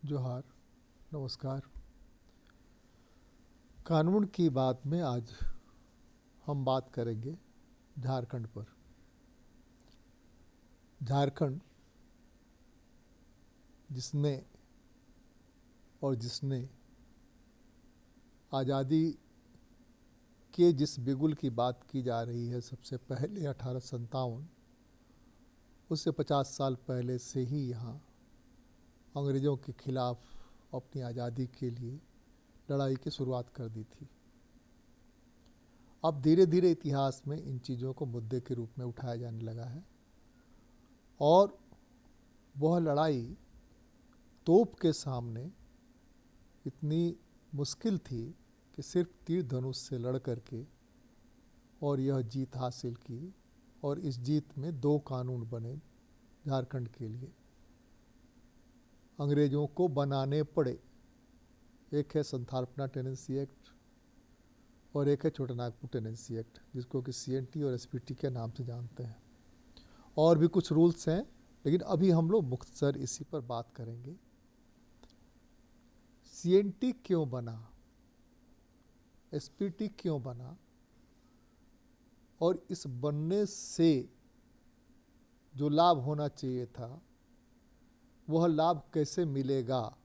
जोहार, नमस्कार। कानून की बात में आज हम बात करेंगे झारखंड पर। झारखंड जिसमें और जिसने आज़ादी के जिस बिगुल की बात की जा रही है सबसे पहले 1857, उससे 50 साल पहले से ही यहाँ अंग्रेज़ों के खिलाफ अपनी आज़ादी के लिए लड़ाई की शुरुआत कर दी थी। अब धीरे धीरे इतिहास में इन चीज़ों को मुद्दे के रूप में उठाया जाने लगा है और वह लड़ाई तोप के सामने इतनी मुश्किल थी कि सिर्फ तीर धनुष से लड़ करके और यह जीत हासिल की। और इस जीत में 2 कानून बने झारखंड के लिए, अंग्रेज़ों को बनाने पड़े। एक है संथालपना टेनेंसी एक्ट और एक है छोटा नागपुर टेनेंसी एक्ट, जिसको कि CNT और SPT के नाम से जानते हैं। और भी कुछ रूल्स हैं, लेकिन अभी हम लोग मुख्तसर इसी पर बात करेंगे। CNT क्यों बना, SPT क्यों बना और इस बनने से जो लाभ होना चाहिए था वह लाभ कैसे मिलेगा,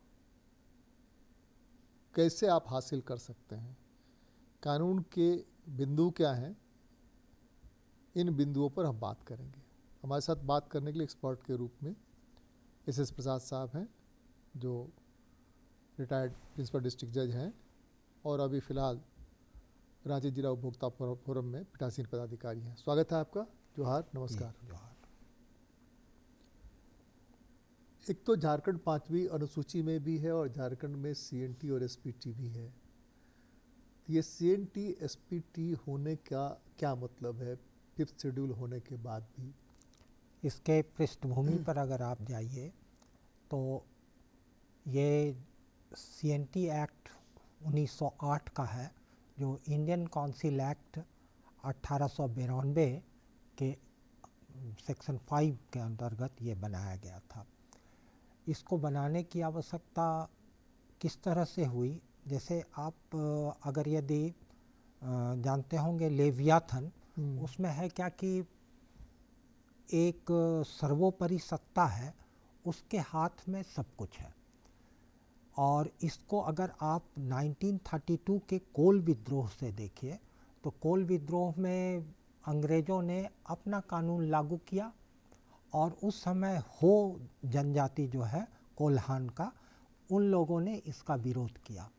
कैसे आप हासिल कर सकते हैं, कानून के बिंदु क्या हैं, इन बिंदुओं पर हम बात करेंगे। हमारे साथ बात करने के लिए एक्सपर्ट के रूप में SS प्रसाद साहब हैं, जो रिटायर्ड प्रिंसिपल डिस्ट्रिक्ट जज हैं और अभी फ़िलहाल रांची जिला उपभोक्ता फोरम में पीठासीन पदाधिकारी हैं। स्वागत है आपका। जोहार, नमस्कार। एक तो झारखंड 5वीं अनुसूची में भी है और झारखंड में CNT और SPT भी है। ये CNT SPT होने का क्या मतलब है 5th शेड्यूल होने के बाद भी? इसके पृष्ठभूमि पर अगर आप जाइए तो ये CNT एक्ट 1908 का है, जो इंडियन काउंसिल एक्ट 1892 के सेक्शन 5 के अंतर्गत ये बनाया गया था। इसको बनाने की आवश्यकता किस तरह से हुई, जैसे आप अगर यदि जानते होंगे लेवियाथन, उसमें है क्या कि एक सर्वोपरि सत्ता है, उसके हाथ में सब कुछ है। और इसको अगर आप 1932 के कोल विद्रोह से देखिए तो कोल विद्रोह में अंग्रेज़ों ने अपना कानून लागू किया और उस समय हो जनजाति जो है कोल्हान का, उन लोगों ने इसका विरोध किया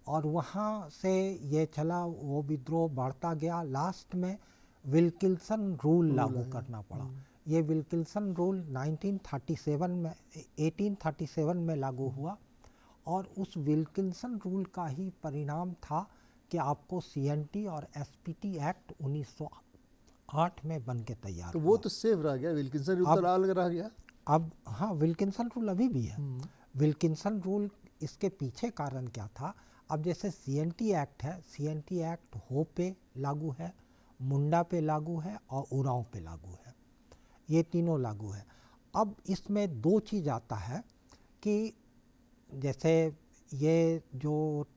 और वहाँ से ये चला, वो विद्रोह बढ़ता गया। लास्ट में विल्किंसन रूल लागू करना पड़ा। ये विल्किंसन रूल 1837 में लागू हुआ और उस विल्किंसन रूल का ही परिणाम था कि आपको CNT और SPT एक्ट 1908 में बन के तैयार तो वो तो सेफ रह गया, विल्किंसन रूल तो अलग रह गया। अब हाँ, विल्किंसन रूल अभी भी है। विल्किंसन रूल, इसके पीछे कारण क्या था? अब जैसे CNT एक्ट है, CNT एक्ट हो पे लागू है, मुंडा पे लागू है और उरांव पे लागू है, ये तीनों लागू है। अब इसमें 2 चीज़ आता है कि जैसे ये जो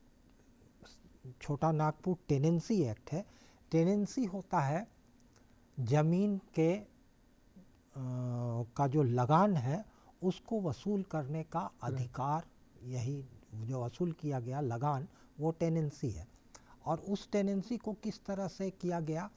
छोटा नागपुर टेनेंसी एक्ट है, टेनेंसी होता है ज़मीन के का जो लगान है उसको वसूल करने का अधिकार। यही जो वसूल किया गया लगान, वो टेनेंसी है। और उस टेनेंसी को किस तरह से किया गया,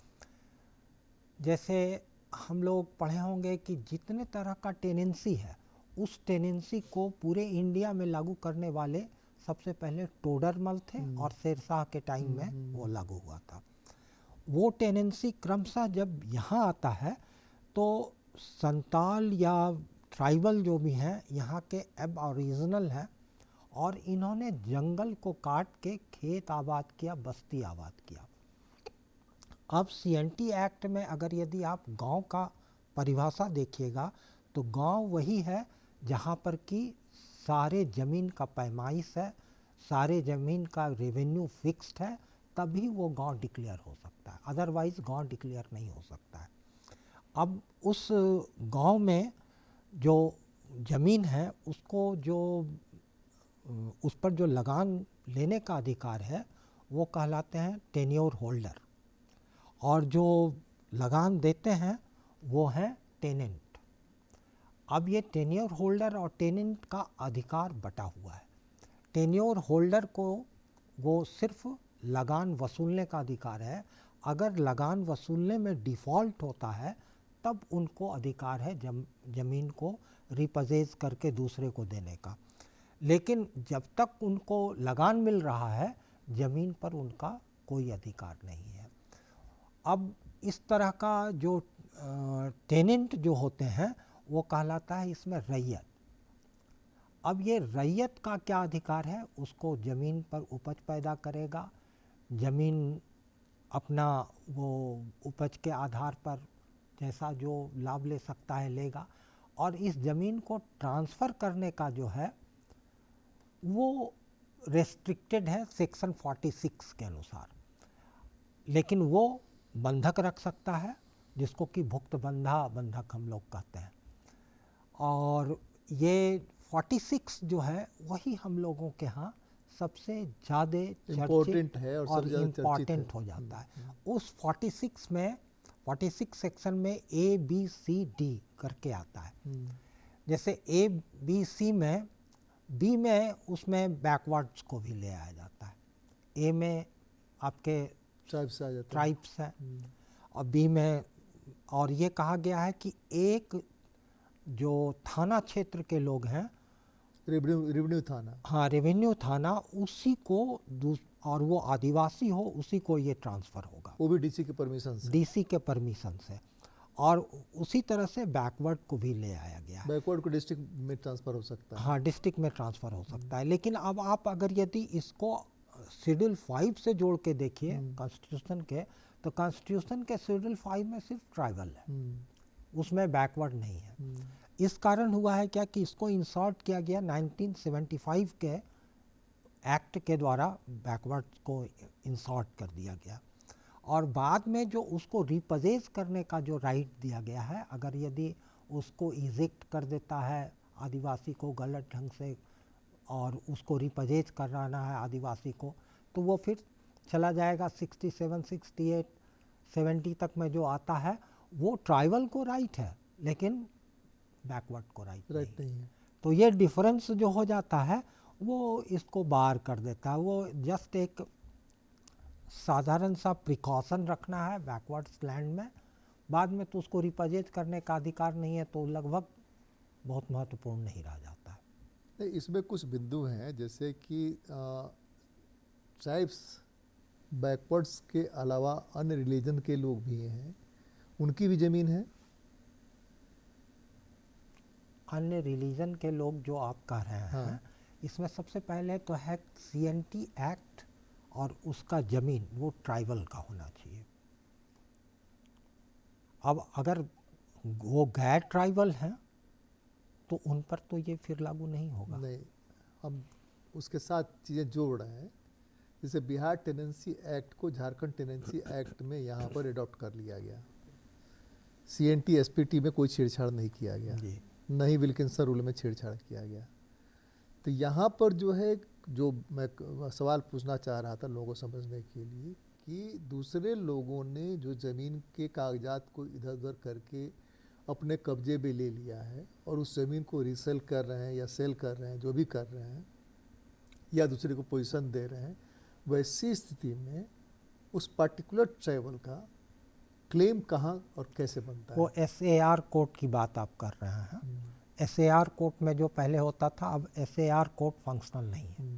जैसे हम लोग पढ़े होंगे कि जितने तरह का टेनेंसी है, उस टेनेंसी को पूरे इंडिया में लागू करने वाले सबसे पहले टोडरमल थे और शेरशाह के टाइम में वो लागू हुआ था। वो टेनेंसी क्रमशः जब यहाँ आता है तो संताल या ट्राइबल जो भी हैं यहाँ के एबओरिजिनल हैं और इन्होंने जंगल को काट के खेत आबाद किया, बस्ती आबाद किया। अब CNT एक्ट में अगर यदि आप गांव का परिभाषा देखिएगा तो गांव वही है जहां पर कि सारे ज़मीन का पैमाइश है, सारे ज़मीन का रेवेन्यू फिक्स्ड है, तभी वो गांव डिक्लेयर हो सकता है, अदरवाइज़ गांव डिक्लेयर नहीं हो सकता है। अब उस गांव में जो ज़मीन है उसको जो उस पर जो लगान लेने का अधिकार है वो कहलाते हैं टेन्योर होल्डर, और जो लगान देते हैं वो हैं टेनेंट। अब ये टेन्योर होल्डर और टेनेंट का अधिकार बटा हुआ है। टेन्योर होल्डर को वो सिर्फ लगान वसूलने का अधिकार है, अगर लगान वसूलने में डिफ़ॉल्ट होता है तब उनको अधिकार है ज़मीन को रिपजेज करके दूसरे को देने का, लेकिन जब तक उनको लगान मिल रहा है ज़मीन पर उनका कोई अधिकार नहीं है। अब इस तरह का जो टेनेंट जो होते हैं वो कहलाता है इसमें रैयत। अब ये रैयत का क्या अधिकार है, उसको ज़मीन पर उपज पैदा करेगा, ज़मीन अपना वो उपज के आधार पर जैसा जो लाभ ले सकता है लेगा, और इस ज़मीन को ट्रांसफ़र करने का जो है वो रेस्ट्रिक्टेड है सेक्शन 46 के अनुसार, लेकिन वो बंधक रख सकता है जिसको कि भुक्त बंधक हम लोग कहते हैं। और ये 46 जो है वही हम लोगों के यहाँ सबसे ज़्यादा इम्पोर्टेंट है और इम्पॉर्टेंट हो जाता है। उस 46 सेक्शन में A B C D करके आता है। जैसे A B C में B में उसमें बैकवर्ड्स को भी ले आया जाता है। A में आपके ट्राइब्स हैं और B में, और ये कहा गया है कि एक जो थाना क्षेत्र के लोग हैं, रेवेन्यू थाना, हाँ रेवेन्यू थाना, उसी को और वो आदिवासी हो उसी को ये ट्रांसफ़र होगा, वो भी डीसी के परमिशन से, डीसी के परमिशन से। और उसी तरह से बैकवर्ड को भी ले आया गया है। बैकवर्ड को डिस्ट्रिक्ट में ट्रांसफ़र हो सकता है, हाँ डिस्ट्रिक्ट में ट्रांसफ़र हो सकता है। लेकिन अब आप अगर यदि इसको शेड्यूल 5 से जोड़ के देखिए कॉन्स्टिट्यूशन के, तो कॉन्स्टिट्यूशन के शेड्यूल 5 में सिर्फ ट्राइबल है, उसमें बैकवर्ड नहीं है। इस कारण हुआ है क्या कि इसको इंसर्ट किया गया 1975 के एक्ट के द्वारा, बैकवर्ड को इंसर्ट कर दिया गया, और बाद में जो उसको रिपजेज करने का जो राइट दिया गया है, अगर यदि उसको इजेक्ट कर देता है आदिवासी को गलत ढंग से और उसको रिपजेज कराना है आदिवासी को, तो वो फिर चला जाएगा 67, 68, 70 तक में जो आता है वो ट्राइबल को राइट है लेकिन बैकवर्ड को राइट नहीं है। तो ये डिफरेंस जो हो जाता है वो इसको बार कर देता है। वो जस्ट एक साधारण सा प्रिकॉशन रखना है बैकवर्ड्स लैंड में, बाद में तो उसको रिपजेज करने का अधिकार नहीं है, तो लगभग बहुत महत्वपूर्ण नहीं रह जाता है। इसमें कुछ बिंदु हैं जैसे कि ट्राइब्स बैकवर्ड्स के अलावा अन्य रिलीजन के लोग भी हैं, उनकी भी ज़मीन है। अन्य रिलीजन के लोग जो आप कह रहे हैं, हाँ। इसमें सबसे पहले तो है CNT एक्ट, और उसका ज़मीन वो ट्राइबल का होना चाहिए। अब अगर वो गैर ट्राइबल हैं तो उन पर तो ये फिर लागू नहीं होगा। नहीं, हम उसके साथ चीज़ें जोड़ रहे हैं। जैसे बिहार टेनेंसी एक्ट को झारखंड टेनेंसी एक्ट में यहाँ पर अडॉप्ट कर लिया गया। CNT SPT में कोई छेड़छाड़ नहीं किया गया, नहीं विल्किंसन रूल में छेड़छाड़ किया गया। तो यहाँ पर जो है, जो मैं सवाल पूछना चाह रहा था लोगों को समझने के लिए, कि दूसरे लोगों ने जो ज़मीन के कागजात को इधर उधर करके अपने कब्जे में ले लिया है और उस ज़मीन को रीसेल कर रहे हैं या सेल कर रहे हैं, जो भी कर रहे हैं, या दूसरे को पोजीशन दे रहे हैं, वैसी स्थिति में उस पर्टिकुलर ट्राइबल का क्लेम कहाँ और कैसे बनता है? वो SAR कोर्ट की बात आप कर रहे हैं। SAR कोर्ट में जो पहले होता था, अब SAR कोर्ट फंक्शनल नहीं है।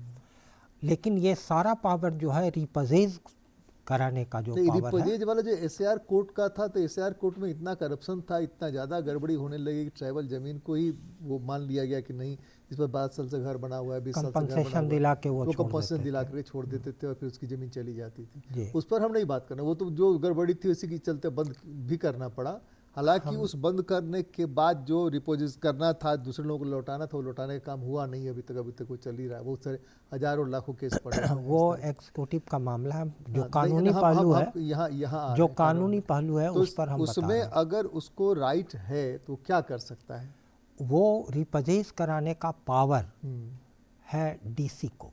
लेकिन ये सारा पावर जो है रिपजेज कराने का जो पावर है, रिपजेज वाला जो SAR कोर्ट का था, तो SAR कोर्ट में इतना करप्शन था, इतना ज़्यादा गड़बड़ी होने लगी कि ट्राइबल ज़मीन को ही वो मान लिया गया कि नहीं, इस पर 12 साल से घर बना हुआ है, 20 साल से घर बना हुआ है, दिला के वो कंपनसेशन दिला के छोड़ देते थे और फिर उसकी ज़मीन चली जाती थी। उस पर हम नहीं बात करना, वो तो जो गड़बड़ी थी उसी के चलते बंद भी करना पड़ा। हालांकि उस बंद करने के बाद जो रिपोजिट करना था, दूसरे लोगों को लौटाना था, वो लौटाने का काम हुआ नहीं अभी तक वो चल ही रहा है। बहुत सारे हज़ारों लाखों केस पड़े हैं। वो एग्जीक्यूटिव का मामला है, जो कानूनी पहलू है, यहाँ जो कानूनी पहलू है उस पर हम उसमें अगर उसको राइट है तो क्या कर सकता है? वो रिपजेज कराने का पावर है डीसी को।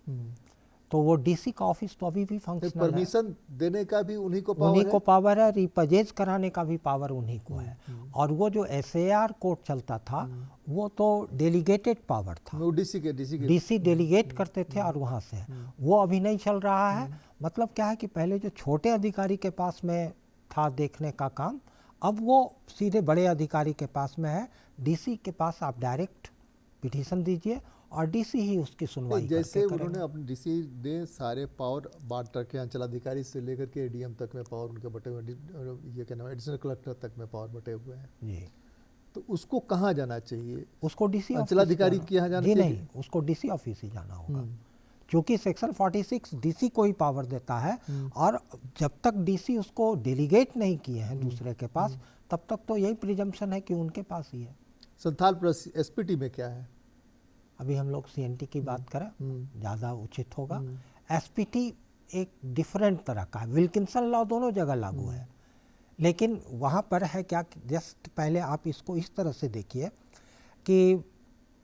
तो वो डीसी का ऑफिस तो अभी भी फंक्शनल है। परमिशन देने का भी उन्हीं को पावर उन्हीं है। को पावर है, रिपर्चेज कराने का भी पावर उन्हीं को है। और वो जो एसएआर कोर्ट चलता था वो तो डेलीगेटेड पावर था, वो डीसी के डीसी डेलीगेट करते थे और वहाँ से वो अभी नहीं चल रहा है। मतलब क्या है कि पहले जो छोटे अधिकारी के पास में था देखने का काम, अब वो सीधे बड़े अधिकारी के पास में है। डीसी के पास आप डायरेक्ट पिटीशन दीजिए और डीसी ही उसकी सुनवाई जैसे करके उन्होंने करेंगे। अपने डीसी ने सारे पावर बांट रखे, अंचलाधिकारी से लेकर के एडीएम तक में पावर उनके बटे हुए, ये क्या नाम है, एडिशनल कलेक्टर तक में पावर बटे हुए हैं। जी, तो उसको कहाँ जाना चाहिए? उसको डीसी अंचलाधिकारी के यहाँ जाना जी चाहिए? नहीं, उसको डीसी ऑफिस ही जाना होगा, क्योंकि सेक्शन 46 डीसी को ही पावर देता है। और जब तक डीसी उसको डेलीगेट नहीं किए हैं दूसरे के पास, तब तक तो यही प्रिजम्पशन है कि उनके पास ही है। संथाल प्लस एसपीटी में क्या है? अभी हम लोग सीएनटी की बात करें ज़्यादा उचित होगा। एसपीटी एक डिफरेंट तरह का है, विल्किंसन लॉ दोनों जगह लागू है, लेकिन वहाँ पर है क्या, जस्ट पहले आप इसको इस तरह से देखिए कि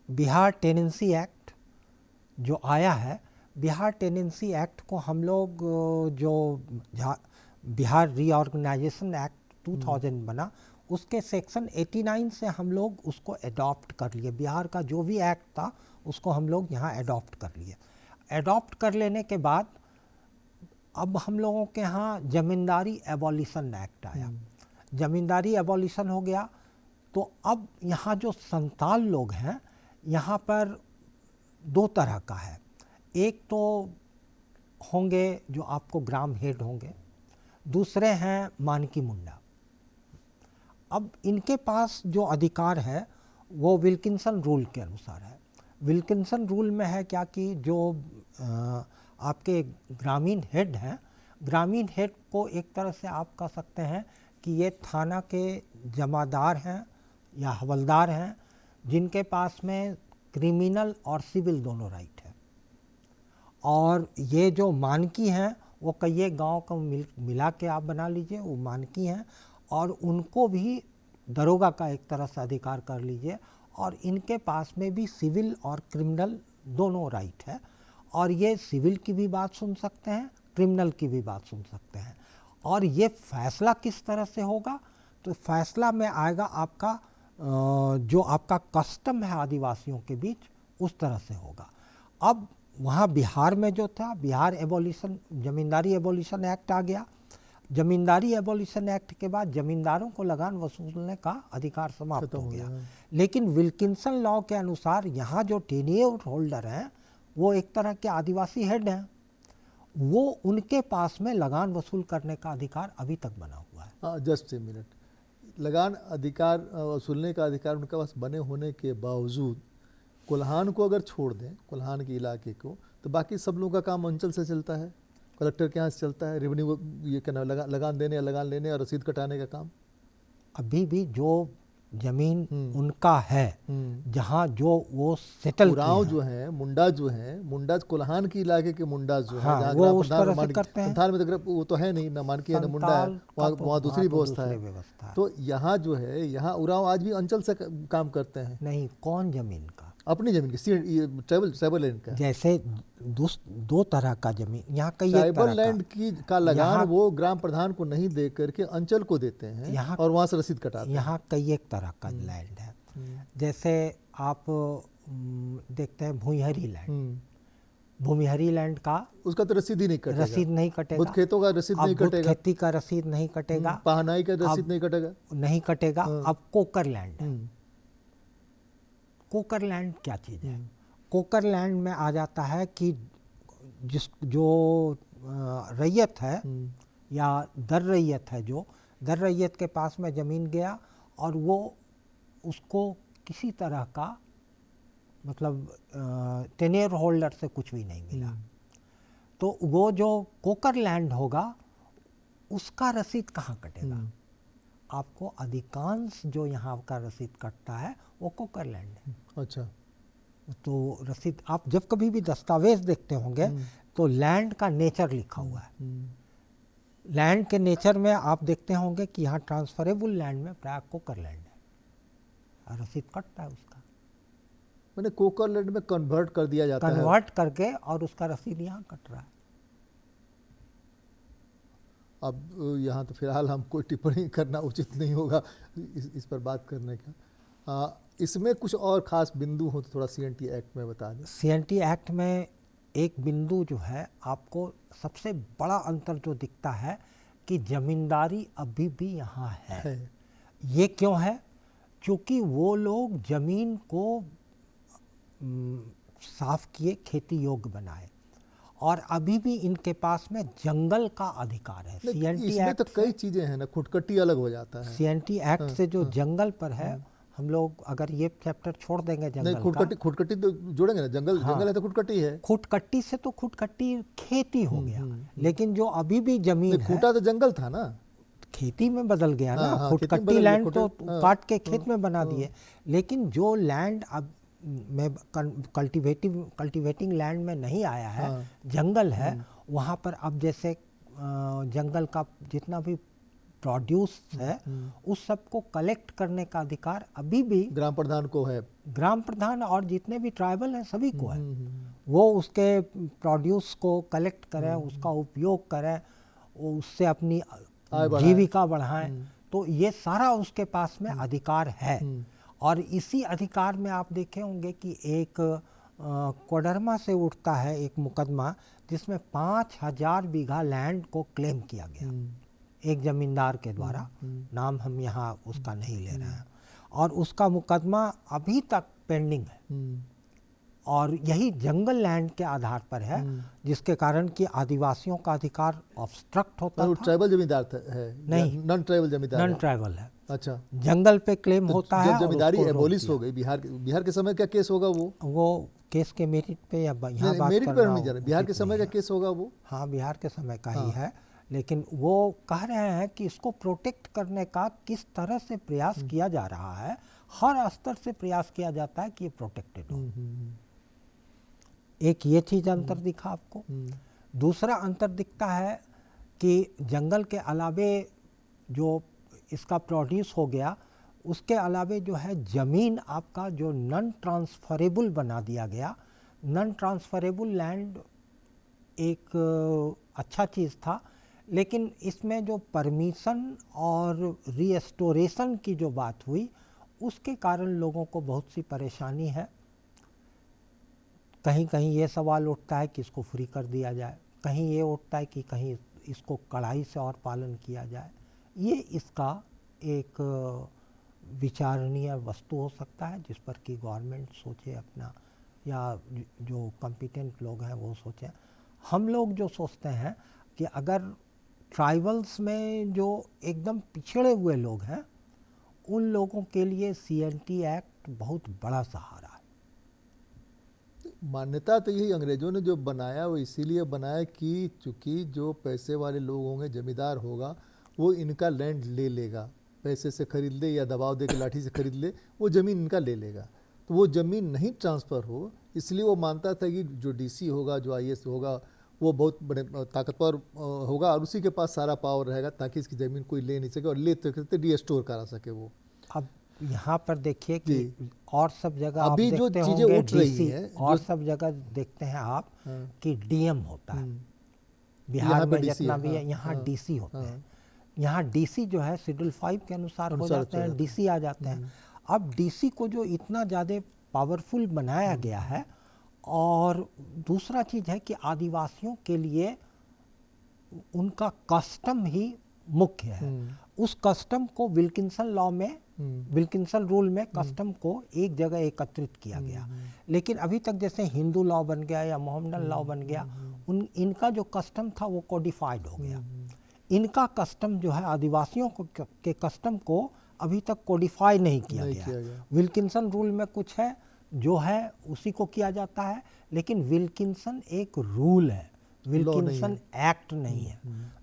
बिहार टेनेंसी एक्ट जो आया है, बिहार टेनेंसी एक्ट को हम लोग जो बिहार रीऑर्गेनाइजेशन एक्ट 2000 बना, उसके सेक्शन 89 से हम लोग उसको अडॉप्ट कर लिए। बिहार का जो भी एक्ट था उसको हम लोग यहाँ अडॉप्ट कर लिए। अडॉप्ट कर लेने के बाद अब हम लोगों के यहाँ जमींदारी एबॉलिशन एक्ट आया। जमींदारी एबॉलिशन हो गया तो अब यहाँ जो संताल लोग हैं, यहाँ पर दो तरह का है। एक तो होंगे जो आपको ग्राम हेड होंगे, दूसरे हैं मानकी मुंडा। अब इनके पास जो अधिकार है वो विल्किंसन रूल के अनुसार है। विल्किंसन रूल में है क्या कि जो आपके ग्रामीण हेड हैं, ग्रामीण हेड को एक तरह से आप कह सकते हैं कि ये थाना के जमादार हैं या हवलदार हैं, जिनके पास में क्रिमिनल और सिविल दोनों राइट है। और ये जो मानकी हैं वो कई गांव को मिला के आप बना लीजिए, वो मानकी हैं, और उनको भी दरोगा का एक तरह से अधिकार कर लीजिए। और इनके पास में भी सिविल और क्रिमिनल दोनों राइट है, और ये सिविल की भी बात सुन सकते हैं, क्रिमिनल की भी बात सुन सकते हैं। और ये फैसला किस तरह से होगा, तो फैसला में आएगा आपका जो आपका कस्टम है आदिवासियों के बीच, उस तरह से होगा। अब वहाँ बिहार में जो था, बिहार एबॉलिशन जमींदारी एबॉलिशन एक्ट आ गया। जमींदारी एबॉलिशन एक्ट के बाद जमींदारों को लगान वसूलने का अधिकार समाप्त हो गया। लेकिन विल्किंसन लॉ के अनुसार यहाँ जो टेन्योर होल्डर हैं वो एक तरह के आदिवासी हेड हैं, वो उनके पास में लगान वसूल करने का अधिकार अभी तक बना हुआ है। जस्ट ए मिनट, लगान अधिकार वसूलने का अधिकार उनके पास बने होने के बावजूद कोल्हान को अगर छोड़ दें, कोल्हान के इलाके को, तो बाकी सब लोगों का काम अंचल से चलता है, कलेक्टर के यहाँ से चलता है। रेवेन्यू ये क्या नाम, लगान देने या लगान लेने और रसीद कटाने का काम अभी भी जो जमीन उनका है, जहाँ जो वो सेटल उरांव जो है, मुंडा जो है, मुंडा कोल्हान के इलाके के मुंडा जो है, हाँ, वो उस तरह से करते हैं। संथाल में तो वो तो है नहीं, न मानकी है न मुंडा है, वहाँ दूसरी व्यवस्था है। तो यहाँ जो है, यहाँ उरांव आज भी अंचल से काम करते हैं। नहीं, कौन जमीन का? अपनी जमीन की, ट्राइबल लैंड का। जैसे दो तरह का जमीन यहाँ कई ट्राइबल लैंड की का लगान वो ग्राम प्रधान को नहीं दे करके अंचल को देते हैं और वहाँ से रसीद कटाते हैं। यहाँ कई एक तरह का लैंड है। जैसे आप देखते हैं भूमिहरी लैंड, भूमिहरी लैंड का उसका तो रसीद ही नहीं कटेगा, रसीद नहीं कटेगा। बुध खेतों का रसीद नहीं कटेगा, खेती का रसीद नहीं कटेगा, पहनाई का रसीद नहीं कटेगा। अब कोकर लैंड है। कोकर लैंड क्या चीज़ है? कोकर लैंड में आ जाता है कि जो रैयत है या दर रैयत है, जो दर रैयत के पास में ज़मीन गया और वो उसको किसी तरह का मतलब टेन्योर होल्डर से कुछ भी नहीं मिला, तो वो जो कोकर लैंड होगा उसका रसीद कहाँ कटेगा? आपको अधिकांश जो यहाँ का रसीद कटता है वो कोकर लैंड है। अच्छा, तो रसीद आप जब कभी भी दस्तावेज देखते होंगे तो लैंड का नेचर लिखा हुआ है। लैंड के नेचर में आप देखते होंगे कि यहाँ ट्रांसफरेबल लैंड में प्राय कोकर लैंड है और रसीद कटता है उसका। मैंने कोकर लैंड में कन्वर्ट कर दिया जाता है। कन्वर्ट करके और उसका रसीद यहाँ कट रहा है। अब यहाँ तो फिलहाल हम कोई टिप्पणी करना उचित नहीं होगा इस पर बात करने का। इसमें कुछ और खास बिंदु हो तो थोड़ा CNT एक्ट में बता दें। CNT एक्ट में एक बिंदु जो है आपको सबसे बड़ा अंतर जो दिखता है कि जमींदारी अभी भी यहाँ है। ये क्यों है? क्योंकि वो लोग जमीन को साफ किए, खेती योग्य बनाए, और अभी भी इनके पास में जंगल का अधिकार है। CNT इसमें एक्ट तो कई चीजें हैं ना, खुटकटी अलग हो जाता है। CNT एक्ट से जो जंगल पर है, हम लोग अगर ये चैप्टर छोड़ देंगे जंगल नहीं, खुटकटी तो जोड़ेंगे ना, जंगल जंगल है तो खुटकटी है। खुटकट्टी से तो खुटकट्टी खेती हो गया, लेकिन जो अभी भी जमीन है, खूटा तो जंगल था ना, खेती में बदल गया ना। हाँ, खुटकट्टी लैंड तो काट के खेत में बना दिए, लेकिन जो लैंड अब में कल्टीवेटिंग लैंड में नहीं आया है, जंगल है, वहाँ पर अब जैसे जंगल का जितना भी प्रोड्यूस है उस सब को कलेक्ट करने का अधिकार अभी भी ग्राम प्रधान को है। ग्राम प्रधान और जितने भी ट्राइबल हैं सभी को है। वो उसके प्रोड्यूस को कलेक्ट करें, उसका उपयोग करें, उससे अपनी जीविका बढ़ाएं, तो ये सारा उसके पास में अधिकार है। और इसी अधिकार में आप देखे होंगे कि एक कोडरमा से उठता है एक मुकदमा जिसमें 5000 बीघा लैंड को क्लेम किया गया एक जमींदार के द्वारा। नाम हम यहाँ उसका नहीं ले रहे हैं, और उसका मुकदमा अभी तक पेंडिंग है, और यही जंगल लैंड के आधार पर है, जिसके कारण कि आदिवासियों का अधिकार ऑब्स्ट्रक्ट होता था। ट्राइबल जमींदार है? नहीं, नॉन ट्राइबल जमींदार। नॉन ट्राइबल है। अच्छा, जंगल पे क्लेम होता है। जमींदारी एबोलिश हो गई बिहार के समय क्या केस होगा? वो केस के मेरिट पे या यहाँ बात मेरिट कर पर रहा नहीं जा रहा, बिहार के समय का केस होगा वो। हाँ, बिहार के समय का ही है, लेकिन वो कह रहे हैं कि इसको प्रोटेक्ट करने का किस तरह से प्रयास किया जा रहा है। हर स्तर से प्रयास किया जाता है कि ये प्रोटेक्टेड हो। एक ये चीज़ अंतर दिखा आपको। दूसरा अंतर दिखता है कि जंगल के अलावे जो इसका प्रोड्यूस हो गया, उसके अलावे जो है ज़मीन आपका जो नॉन ट्रांसफरेबल बना दिया गया। नॉन ट्रांसफरेबल लैंड एक अच्छा चीज़ था, लेकिन इसमें जो परमिशन और रीएस्टोरेशन की जो बात हुई, उसके कारण लोगों को बहुत सी परेशानी है। कहीं कहीं ये सवाल उठता है कि इसको फ्री कर दिया जाए, कहीं ये उठता है कि कहीं इसको कड़ाई से और पालन किया जाए। ये इसका एक विचारणीय वस्तु हो सकता है, जिस पर कि गवर्नमेंट सोचे अपना, या जो कॉम्पिटेंट लोग हैं वो सोचें। हम लोग जो सोचते हैं कि अगर ट्राइबल्स में जो एकदम पिछड़े हुए लोग हैं, उन लोगों के लिए CNT एक्ट बहुत बड़ा सहारा है। मान्यता तो यही अंग्रेजों ने जो बनाया वो इसीलिए बनाया कि चूंकि जो पैसे वाले लोग होंगे, जमींदार होगा, वो इनका लैंड ले लेगा, पैसे से खरीद ले या दबाव दे के लाठी से खरीद ले, वो ज़मीन इनका ले लेगा। तो वो ज़मीन नहीं ट्रांसफ़र हो, इसलिए वो मानता था कि जो DC होगा, जो IAS होगा, वो बहुत बड़े ताकतवर होगा और उसी के पास सारा पावर रहेगा, ताकि इसकी ज़मीन कोई ले नहीं सके, और ले तो रीस्टोर करा सके वो। अब यहाँ पर देखिए कि और सब जगह अभी आप जो देखते चीज़ें होंगे उठ रही है, और सब जगह देखते हैं आप कि DM होता है। बिहार में जितना भी है, यहाँ DC होते हैं। यहाँ DC जो है शेड्यूल 5 के अनुसार हो जाते हैं, DC आ जाते हैं। अब DC को जो इतना ज़्यादा पावरफुल बनाया गया है, और दूसरा चीज़ है कि आदिवासियों के लिए उनका कस्टम ही मुख्य है। उस कस्टम को विल्किंसन लॉ में, विल्किंसन रूल में कस्टम को एक जगह एकत्रित किया गया। लेकिन अभी तक जैसे हिंदू लॉ बन गया या मोहम्मदन लॉ बन गया, इनका जो कस्टम था वो कोडिफाइड हो गया। इनका कस्टम जो है आदिवासियों के कस्टम को अभी तक कोडिफाई नहीं किया गया। विल्किंसन रूल में कुछ है जो है उसी को किया जाता है, लेकिन विल्किंसन एक रूल है, विल्किंसन एक्ट नहीं है।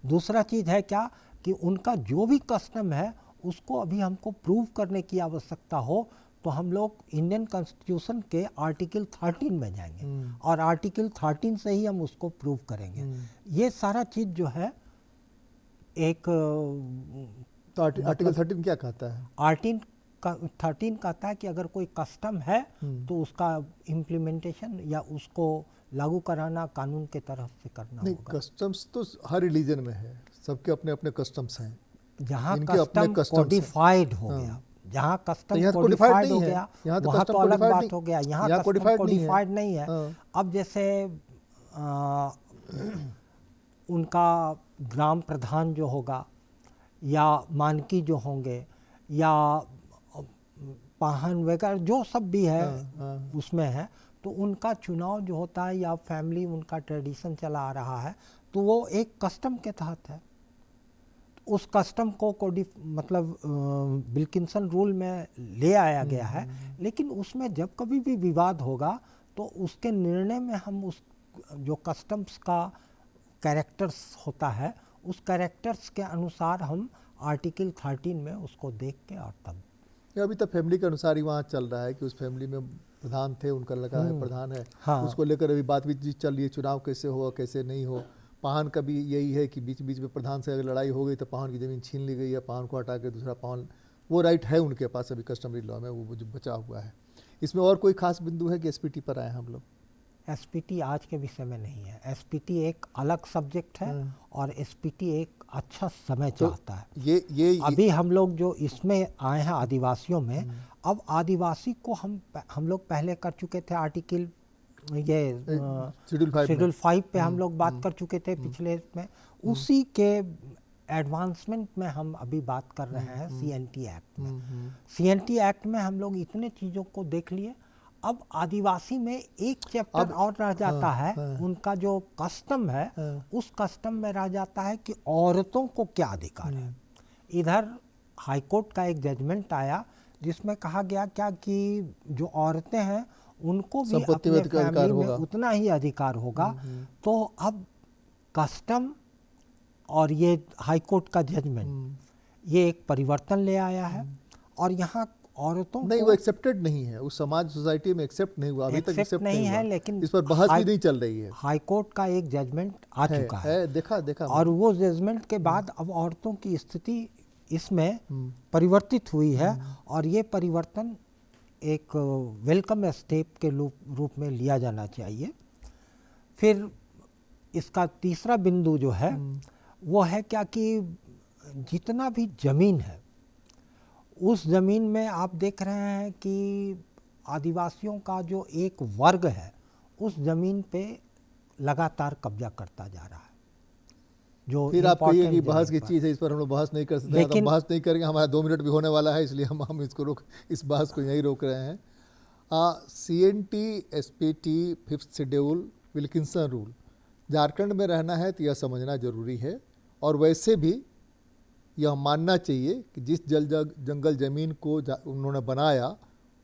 दूसरा चीज़ है क्या कि उनका जो भी कस्टम है उसको अभी हमको प्रूव करने की आवश्यकता हो, तो हम लोग इंडियन कॉन्स्टिट्यूशन के आर्टिकल 13 में जाएंगे, और आर्टिकल 13 से ही हम उसको प्रूव करेंगे। ये सारा चीज़ जो है एक तो आर्टिकल 13 क्या कहता है? 13 कहता है कि अगर कोई कस्टम है तो उसका इम्प्लीमेंटेशन या उसको लागू कराना कानून के तरफ से करना नहीं, होगा। कस्टम्स तो हर रिलीजन में है, सबके अपने अपने कस्टम्स हैं। जहाँ इनके अपने कस्टम customs हैं। कोडिफाइड हो हाँ। गया, जहाँ तो कस्टम यहाँ तो कोडिफाइड codified हो नहीं है। गया यहाँ तो वहाँ custom तो अलग codified बात नहीं- हो गया। यहाँ यहाँ कस्टम codified नहीं है। कोडिफाइड नहीं है। हाँ। अब जैसे उनका ग्राम प्रधान जो होगा या मानकी जो होंगे या पाहन वगैरह जो सब भी है हाँ। उसमें है, तो उनका चुनाव जो होता है या फैमिली उनका ट्रेडिशन चला आ रहा है तो वो एक कस्टम के तहत है। उस कस्टम को मतलब विल्किंसन रूल में ले आया गया है, लेकिन उसमें जब कभी भी विवाद होगा तो उसके निर्णय में हम उस जो कस्टम्स का कैरेक्टर्स होता है उस कैरेक्टर्स के अनुसार हम आर्टिकल 13 में उसको देख के और तब ये अभी तक फैमिली के अनुसार ही वहाँ चल रहा है कि उस फैमिली में प्रधान थे, उनका लड़का है प्रधान है। हाँ। उसको लेकर अभी बातचीत चल रही है, चुनाव कैसे हो कैसे नहीं हो। पाहन का भी यही है कि बीच बीच में प्रधान से अगर लड़ाई हो गई तो पाहन की ज़मीन छीन ली गई है, पाहन को हटा के दूसरा पाहन, वो राइट है उनके पास अभी कस्टमरी लॉ में, वो जो बचा हुआ है। इसमें और कोई खास बिंदु है कि एसपीटी पर आए हम लोग? एसपीटी आज के विषय में नहीं है। एसपीटी एक अलग सब्जेक्ट है और एसपीटी एक अच्छा समय चाहता है। ये अभी हम लोग जो इसमें आए हैं आदिवासियों में, अब आदिवासी को हम लोग पहले कर चुके थे आर्टिकल ये शेड्यूल 5 पे हम लोग बात कर चुके थे पिछले में, उसी के एडवांसमेंट में हम अभी बात कर रहे हैं सीएनटी एक्ट में। सीएनटी एक्ट में हम लोग इतने चीज़ों को देख लिए, अब आदिवासी में एक चैप्टर और रह जाता है। उनका जो कस्टम है उस कस्टम में रह जाता है कि औरतों को क्या अधिकार है। इधर हाईकोर्ट का एक जजमेंट आया जिसमें कहा गया क्या कि जो औरतें हैं उनको भी अपने फैमिली में उतना ही अधिकार होगा। तो अब कस्टम और ये हाईकोर्ट का जजमेंट ये एक परिवर्तन ले आया है और यहाँ औरतों नहीं, वो एक्सेप्टेड नहीं है, उस समाज सोसाइटी में एक्सेप्ट नहीं हुआ, अभी तक एक्सेप्ट नहीं है, लेकिन इस पर बहस भी नहीं चल रही है। हाई कोर्ट का एक जजमेंट आ चुका है, देखा और वो जजमेंट के बाद अब औरतों की स्थिति इसमें परिवर्तित हुई है और ये परिवर्तन एक वेलकम स्टेप के रूप में लिया जाना चाहिए। फिर इसका तीसरा बिंदु जो है वो है क्या कि जितना भी जमीन है उस ज़मीन में आप देख रहे हैं कि आदिवासियों का जो एक वर्ग है उस ज़मीन पे लगातार कब्जा करता जा रहा है। जो फिर आप कहिए कि बहस की चीज़ है, इस पर हम लोग बहस नहीं कर सकते, लेकिन बहस नहीं करेंगे, हमारा 2 मिनट भी होने वाला है, इसलिए हम इसको इस बहस को यहीं रोक रहे हैं। CNT SPT 5th schedule Wilkinson rule, Jharkhand में रहना है तो यह समझना जरूरी है और वैसे भी यह मानना चाहिए कि जिस जंगल ज़मीन को उन्होंने बनाया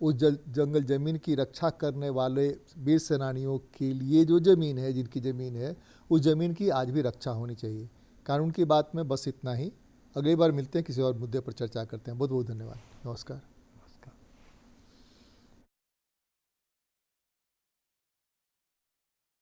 उस जंगल ज़मीन की रक्षा करने वाले वीर सेनानियों के लिए जो ज़मीन है, जिनकी ज़मीन है, उस ज़मीन की आज भी रक्षा होनी चाहिए। कानून की बात में बस इतना ही। अगली बार मिलते हैं, किसी और मुद्दे पर चर्चा करते हैं। बहुत बहुत धन्यवाद। नमस्कार।